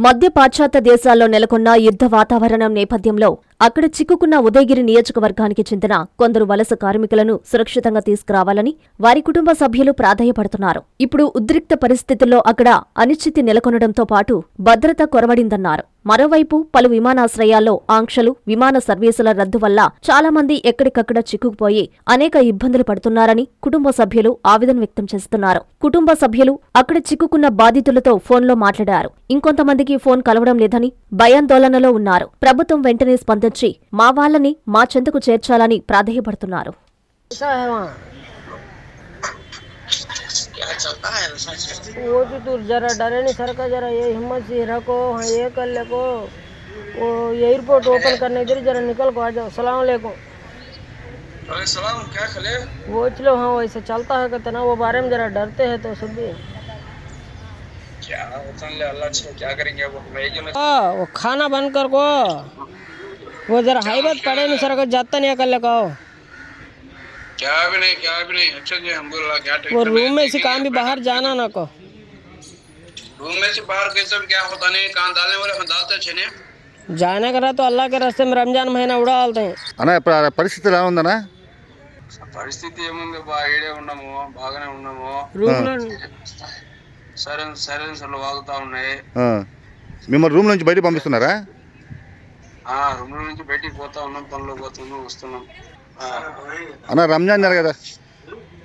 మధ్య పాశ్చాత్య దేశాల్లో నెలకొన్న యుద్ధ వాతావరణం నేపథ్యంలో అక్కడ చిక్కుకున్న ఉదయగిరి నియోజకవర్గానికి చెందిన కొందరు వలస కార్మికులను సురక్షితంగా తీసుకురావాలని వారి కుటుంబ సభ్యులు ప్రాధేయపడుతున్నారు. ఇప్పుడు ఉద్రిక్త పరిస్థితుల్లో అక్కడ అనిశ్చితి నెలకొనడంతో పాటు భద్రత కొరవడిందన్నారు. మరోవైపు పలు విమానాశ్రయాల్లో ఆంక్షలు, విమాన సర్వీసుల రద్దు వల్ల చాలా మంది ఎక్కడికక్కడ చిక్కుకుపోయి అనేక ఇబ్బందులు పడుతున్నారని కుటుంబ సభ్యులు ఆవేదన వ్యక్తం చేస్తున్నారు. కుటుంబ సభ్యులు అక్కడ చిక్కుకున్న బాధితులతో ఫోన్లో మాట్లాడారు. ఇంకొంతమందికి ఫోన్ కలవడం లేదని భయాందోళనలో ఉన్నారు. ప్రభుత్వం వెంటనే స్పందించి మా వాళ్ళని మా చెంతకు చేర్చాలని ప్రాధేయపడుతున్నారు. वो तो तू जरा डरे नहीं सर का, जरा ये हिम्मत से रखो, हाँ ये कर ले को वो एयरपोर्ट ओपन करने के लिए जरा निकल को आ जाओ। सलाम अलैकुम। अरे सलाम, क्या खले? वो चलो, हाँ वैसे चलता है कहते ना, वो बारे में जरा डरते हैं तो सब भी क्या होता है अल्लाह से क्या करेंगे वो वो खाना बंद कर को वो जरा हाईबत पड़े नहीं सर का, जाता नहीं कर ले को क्या भी नहीं अच्छा जी हम बोल क्या वो रूम में से काम भी बाहर जाना ना को रूम में से बाहर कैसे क्या होता नहीं कहां डालने वाले हम डालते छे ने जाने करा तो अल्लाह के रास्ते में रमजान महीना उड़ा डालते हैं అన్న పరిస్థితి ఎలా ఉందనా? పరిస్థితి ఏముంది బాగా ఉన్నాము, బాగానే ఉన్నాము. రూమ్ లో సైలెన్సర్లు వాగుతా ఉన్నాయి. మిమ్మల్ని రూమ్ నుంచి బయటికి పంపిస్తున్నారా? రూమ్ నుంచి బయటికి పోతా ఉన్నాం, పనులు పోతున్నాం, వస్తున్నాం. అన్న రంజాన్ నెల కదా,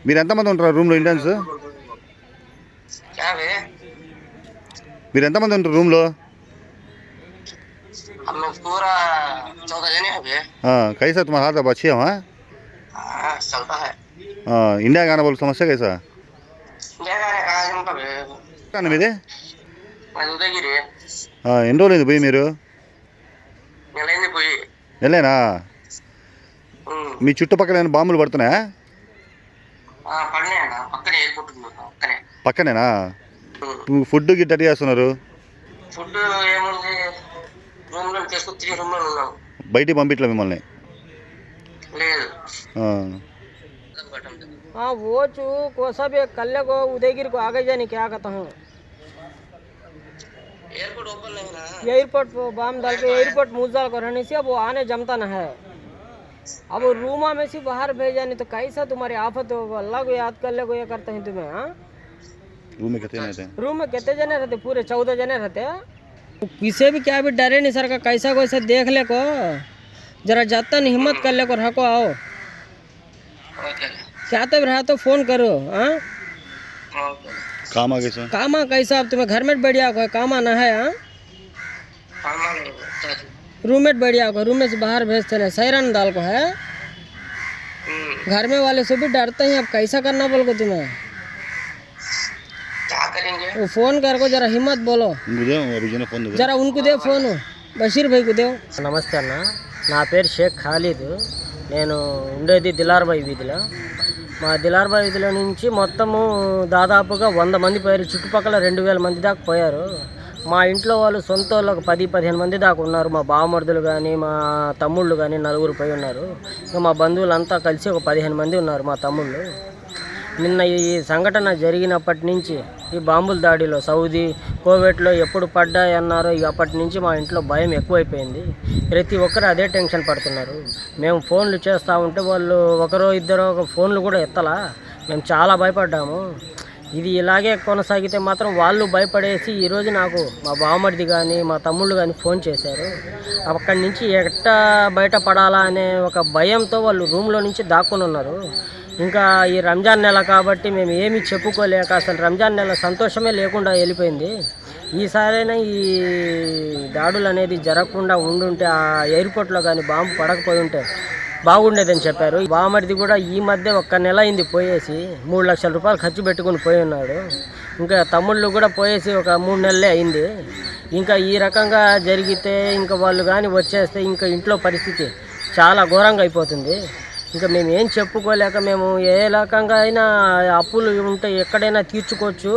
మీరు ఎంతమంది ఉంటారు రూమ్లో? ఇండియన్స్ మీరు ఎంతమంది ఉంటారు రూమ్లో? कैसा तुम्हारा हाथ अब अच्छे हो? चलता है इंडिया गाना बोल समस्या कैसा మీదే? ఎన్ని రోజులు పోయి మీరు? వెళ్ళేనా? మీ చుట్టుపక్కల ఏమైనా బాంబులు పడుతున్నాయా? పక్కనేనా? ఫుడ్ గిట్ట ఎట్లా చేస్తున్నారు? బయటికి పంపిట్లా మిమ్మల్ని? हाँ वो चू कोसा भी कल को उदयगिरी को आगे जाने क्या कहता हूँ, एयरपोर्ट ओपन नहीं ना, एयरपोर्ट बाम डाल के एयरपोर्ट मुझ डाल कर रहने से अब वो आने जमता न है। अब रूमा में से बाहर भेजा नहीं तो कैसा तुम्हारी आफत हो, अल्लाह को याद कर ले को ये करते हैं तुम्हें। हाँ रूम में कितने रहते हैं? रूम में कितने जने रहते? पूरे 14 जने रहते हैं। किसे भी क्या भी डरे नहीं सर का, कैसा को ऐसा देख ले को जरा जाता नहीं हिम्मत कर ले को रखो आओ क्या तब रहा तो फोन करो। हाँ कामा कैसा? कामा कैसा अब तुम्हें घर में बढ़िया को कामा ना है? हाँ रूममेट बढ़िया को रूम में से बाहर भेजते ना सैरन डाल को है। घर में वाले से भी डरते हैं, अब कैसा करना बोल को तुम्हें? क्या करेंगे? वो फोन कर को जरा हिम्मत बोलो, जरा उनको दे फोन, बशीर भाई को दे। నమస్తే అన్న, నా పేరు షేక్ ఖాలిద్. నేను ఉండేది దిలార్బాయి వీధిలో. మా దిలార్బాయి వీధిలో నుంచి మొత్తము దాదాపుగా 100 మంది పోయారు. చుట్టుపక్కల 2000 మంది దాకా పోయారు. మా ఇంట్లో వాళ్ళు సొంత వాళ్ళు ఒక 10-15 మంది దాకా ఉన్నారు. మా బావమరుదులు కానీ మా తమ్ముళ్ళు కానీ 4 పోయి ఉన్నారు. ఇంకా మా బంధువులంతా కలిసి ఒక 15 మంది ఉన్నారు మా తమ్ముళ్ళు. నిన్న ఈ సంఘటన జరిగినప్పటి నుంచి ఈ బాంబుల దాడిలో సౌదీ కోవిడ్లో ఎప్పుడు పడ్డాయన్నారో ఇక అప్పటి నుంచి మా ఇంట్లో భయం ఎక్కువైపోయింది. ప్రతి ఒక్కరు అదే టెన్షన్ పడుతున్నారు. మేము ఫోన్లు చేస్తూ ఉంటే వాళ్ళు ఒకరో ఇద్దరో ఫోన్లు కూడా ఎత్తలా. మేము చాలా భయపడ్డాము. ఇది ఇలాగే కొనసాగితే మాత్రం వాళ్ళు భయపడేసి ఈరోజు నాకు మా బావమరిది కానీ మా తమ్ముళ్ళు కానీ ఫోన్ చేశారు. అక్కడి నుంచి ఎట్టా బయటపడాలా అనే ఒక భయంతో వాళ్ళు రూమ్లో నుంచి దాక్కుని ఉన్నారు. ఇంకా ఈ రంజాన్ నెల కాబట్టి మేము ఏమీ చెప్పుకోలేక అసలు రంజాన్ నెల సంతోషమే లేకుండా వెళ్ళిపోయింది. ఈసారైనా ఈ దాడులు అనేది జరగకుండా ఉండుంటే ఆ ఎయిర్పోర్ట్లో కానీ బాంబు పడకపోయి ఉంటే బాగుండేదని చెప్పారు. బామర్ది కూడా ఈ మధ్య 1 నెల అయింది పోయేసి, 3 లక్షల రూపాయలు ఖర్చు పెట్టుకుని పోయి ఉన్నాడు. ఇంకా తమ్ముళ్ళు కూడా పోయేసి ఒక 3 నెలలే అయింది. ఇంకా ఈ రకంగా జరిగితే ఇంకా వాళ్ళు కానీ వచ్చేస్తే ఇంకా ఇంట్లో పరిస్థితి చాలా ఘోరంగా అయిపోతుంది. ఇంకా మేము ఏం చెప్పుకోలేక మేము ఏ రకంగా అయినా అప్పులు ఉంటే ఎక్కడైనా తీర్చుకోవచ్చు,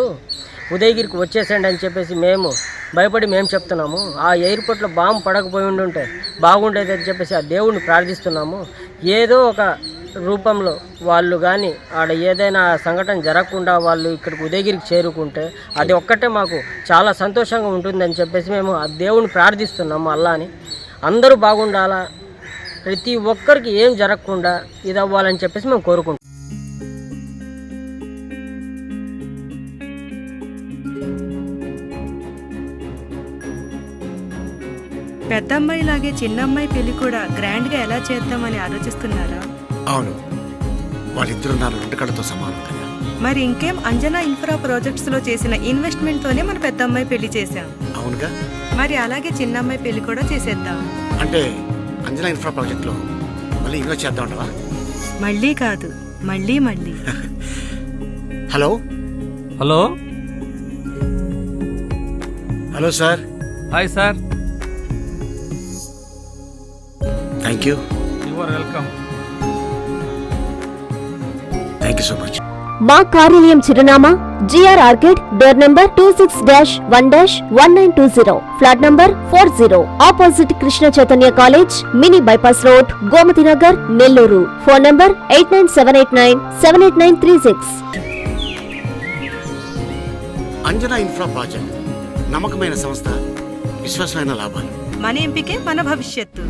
ఉదయగిరికి వచ్చేసండి అని చెప్పేసి మేము భయపడి మేము చెప్తున్నాము. ఆ ఎయిర్పోర్ట్లో బాంబు పడకపోయి ఉండుంటే బాగుండేది అని చెప్పేసి ఆ దేవుడిని ప్రార్థిస్తున్నాము. ఏదో ఒక రూపంలో వాళ్ళు కానీ ఆడ ఏదైనా సంఘటన జరగకుండా వాళ్ళు ఇక్కడికి ఉదయగిరికి చేరుకుంటే అది ఒక్కటే మాకు చాలా సంతోషంగా ఉంటుందని చెప్పేసి మేము ఆ దేవుని ప్రార్థిస్తున్నాము అల్లాని. అందరూ బాగుండాలా, ప్రతి ఒక్కరికి ఏం జరగకుండా ఇది అవ్వాలని చెప్పేసి మేము కోరుకుంటాం. పెద్దమ్మాయిలాగే చిన్నమ్మాయి పెళ్లి కూడా గ్రాండ్గా ఎలా చేద్దామని ఆలోచిస్తున్నారా? అవును, వాళ్ళిద్దరు నా రెండు కళ్ళతో సమానం కదా. మరి ఇంకేం, అంజనా ఇన్ఫ్రా ప్రాజెక్ట్స్ లో చేసిన ఇన్వెస్ట్మెంట్ తోనే మన పెద్దమ్మాయి పెళ్లి చేశాం. అవునుగా, మరి అలాగే చిన్నమ్మాయి పెళ్లి కూడా చేసేద్దాం. అంటే అంజనా ఇన్ఫ్రా ప్రాజెక్ట్ లో మళ్ళీ ఇన్వెస్ట్ చేద్దాం అంటావా? మళ్ళీ కాదు, మళ్ళీ మళ్ళీ. Hello hello hello sir. Hi sir. Thank you. You are welcome. Thank you so much. మా కార్యాలయం చిరునామా GR orchid, door number 26-1-1920, flat number 40, opposite Krishna Chaitanya college, mini bypass road, Gomathi Nagar, Nellore. Phone number 8978978936. Anjana infra project నమ్మకమైన సంస్థ, విశ్వాసమైన లాభాలు. మన ఎంపికే మన భవిష్యత్తు.